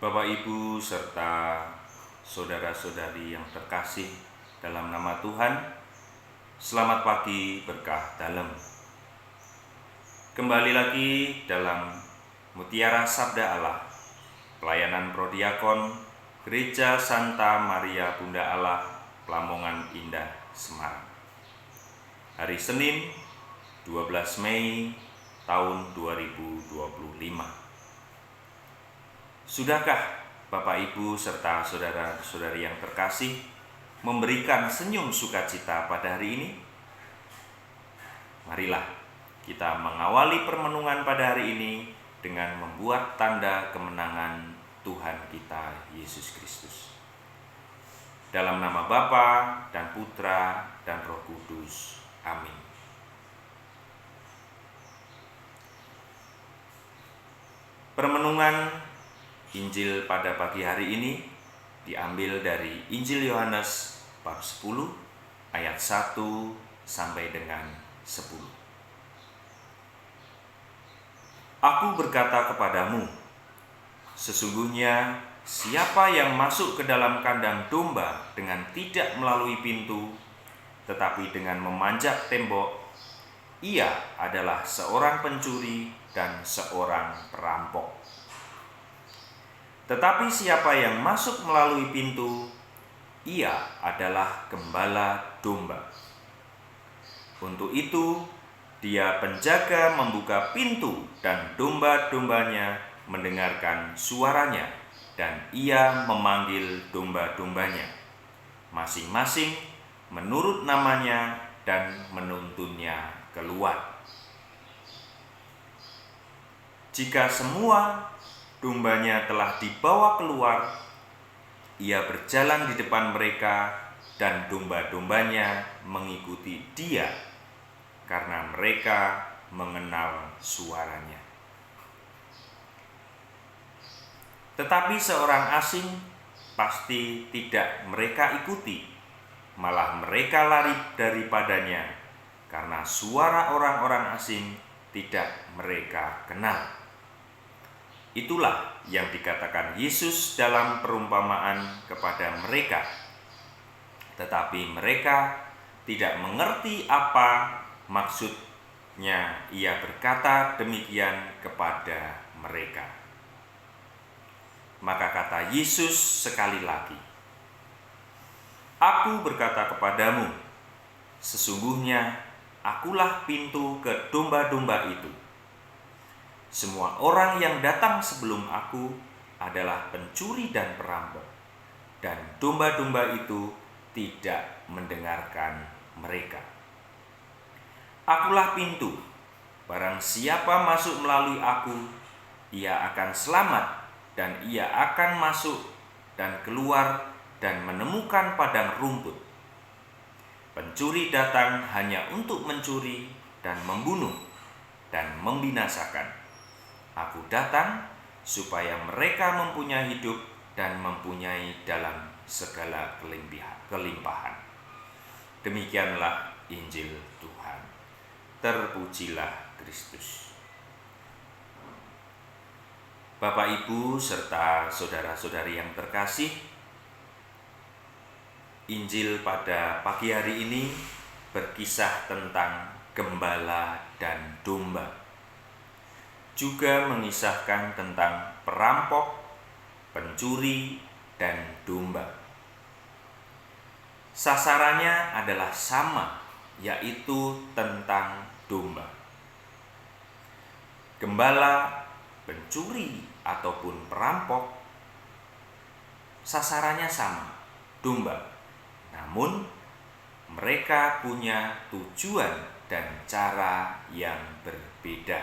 Bapak, Ibu, serta saudara-saudari yang terkasih dalam nama Tuhan, selamat pagi berkah dalam. Kembali lagi dalam Mutiara Sabda Allah, pelayanan Prodiakon Gereja Santa Maria Bunda Allah, Lamongan Indah, Semarang. Hari Senin, 12 Mei tahun 2025. Sudahkah Bapak, Ibu, serta saudara-saudari yang terkasih memberikan senyum sukacita pada hari ini? Marilah kita mengawali permenungan pada hari ini dengan membuat tanda kemenangan Tuhan kita Yesus Kristus. Dalam nama Bapa dan Putra dan Roh Kudus. Amin. Permenungan Injil pada pagi hari ini diambil dari Injil Yohanes bab 10 ayat 1 sampai dengan 10. Aku berkata kepadamu, sesungguhnya siapa yang masuk ke dalam kandang domba dengan tidak melalui pintu, tetapi dengan memanjat tembok, ia adalah seorang pencuri dan seorang perampok. Tetapi siapa yang masuk melalui pintu, ia adalah gembala domba. Untuk itu, dia penjaga membuka pintu dan domba-dombanya mendengarkan suaranya, dan ia memanggil domba-dombanya, masing-masing menurut namanya dan menuntunnya keluar. Jika semua dombanya telah dibawa keluar, ia berjalan di depan mereka dan domba-dombanya mengikuti dia karena mereka mengenal suaranya. Tetapi seorang asing pasti tidak mereka ikuti, malah mereka lari daripadanya karena suara orang-orang asing tidak mereka kenal. Itulah yang dikatakan Yesus dalam perumpamaan kepada mereka. Tetapi mereka tidak mengerti apa maksudnya ia berkata demikian kepada mereka. Maka kata Yesus sekali lagi, Aku berkata kepadamu, sesungguhnya akulah pintu ke domba-domba itu. Semua orang yang datang sebelum aku adalah pencuri dan perampok, dan domba-domba itu tidak mendengarkan mereka. Akulah pintu, barang siapa masuk melalui aku, ia akan selamat, dan ia akan masuk dan keluar dan menemukan padang rumput. Pencuri datang hanya untuk mencuri dan membunuh dan membinasakan. Aku datang supaya mereka mempunyai hidup dan mempunyai dalam segala kelimpahan. Demikianlah Injil Tuhan. Terpujilah Kristus. Bapak, Ibu, serta saudara-saudari yang terkasih, Injil pada pagi hari ini berkisah tentang gembala dan domba. Juga mengisahkan tentang perampok, pencuri, dan domba. Sasarannya adalah sama, yaitu tentang domba. Gembala, pencuri, ataupun perampok, sasarannya sama, domba. Namun, mereka punya tujuan dan cara yang berbeda.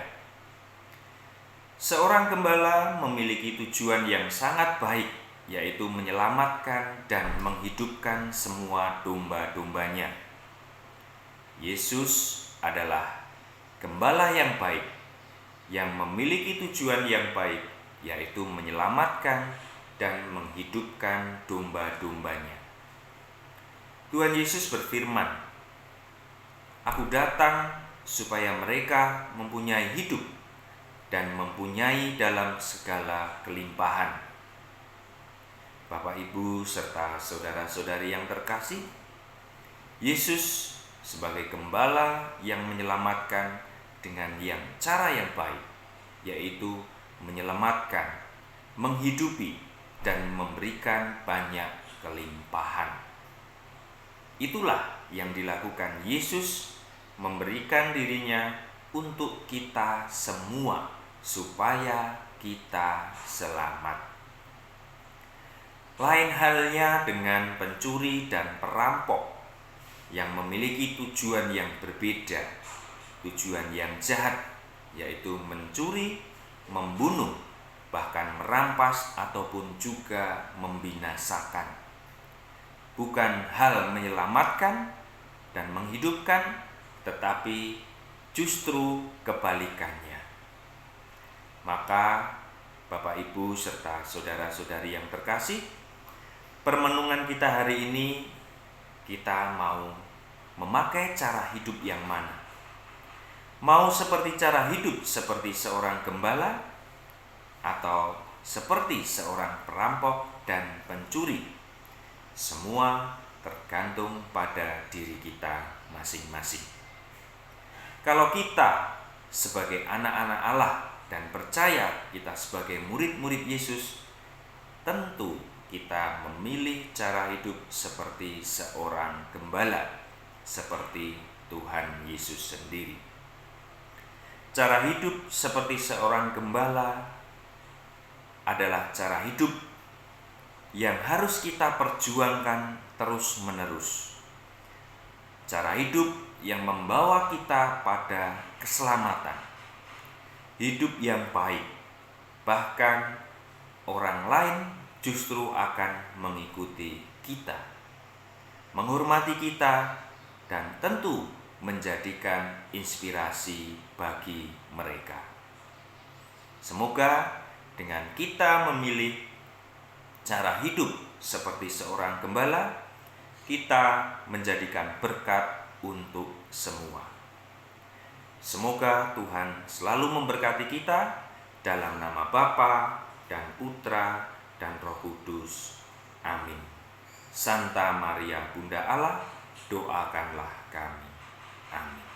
Seorang gembala memiliki tujuan yang sangat baik, yaitu menyelamatkan dan menghidupkan semua domba-dombanya. Yesus adalah gembala yang baik, yang memiliki tujuan yang baik, yaitu menyelamatkan dan menghidupkan domba-dombanya. Tuhan Yesus berfirman, Aku datang supaya mereka mempunyai hidup dan mempunyai dalam segala kelimpahan. Bapak, Ibu, serta saudara-saudari yang terkasih, Yesus sebagai gembala yang menyelamatkan dengan cara yang baik, yaitu menyelamatkan, menghidupi, dan memberikan banyak kelimpahan. Itulah yang dilakukan Yesus, memberikan dirinya untuk kita semua supaya kita selamat. Lain halnya dengan pencuri dan perampok yang memiliki tujuan yang berbeda, tujuan yang jahat, yaitu mencuri, membunuh, bahkan merampas ataupun juga membinasakan. Bukan hal menyelamatkan dan menghidupkan, tetapi justru kebalikannya. Maka Bapak, Ibu, serta saudara-saudari yang terkasih, permenungan kita hari ini, kita mau memakai cara hidup yang mana? Mau seperti cara hidup seperti seorang gembala, atau seperti seorang perampok dan pencuri? Semua tergantung pada diri kita masing-masing. Kalau kita sebagai anak-anak Allah dan percaya kita sebagai murid-murid Yesus, tentu kita memilih cara hidup seperti seorang gembala, seperti Tuhan Yesus sendiri. Cara hidup seperti seorang gembala adalah cara hidup yang harus kita perjuangkan terus-menerus. Cara hidup yang membawa kita pada keselamatan, hidup yang baik, bahkan orang lain justru akan mengikuti kita, menghormati kita, dan tentu menjadikan inspirasi bagi mereka. Semoga dengan kita memilih cara hidup seperti seorang gembala, kita menjadikan berkat untuk semua. Semoga Tuhan selalu memberkati kita dalam nama Bapa dan Putra dan Roh Kudus. Amin. Santa Maria Bunda Allah, doakanlah kami. Amin.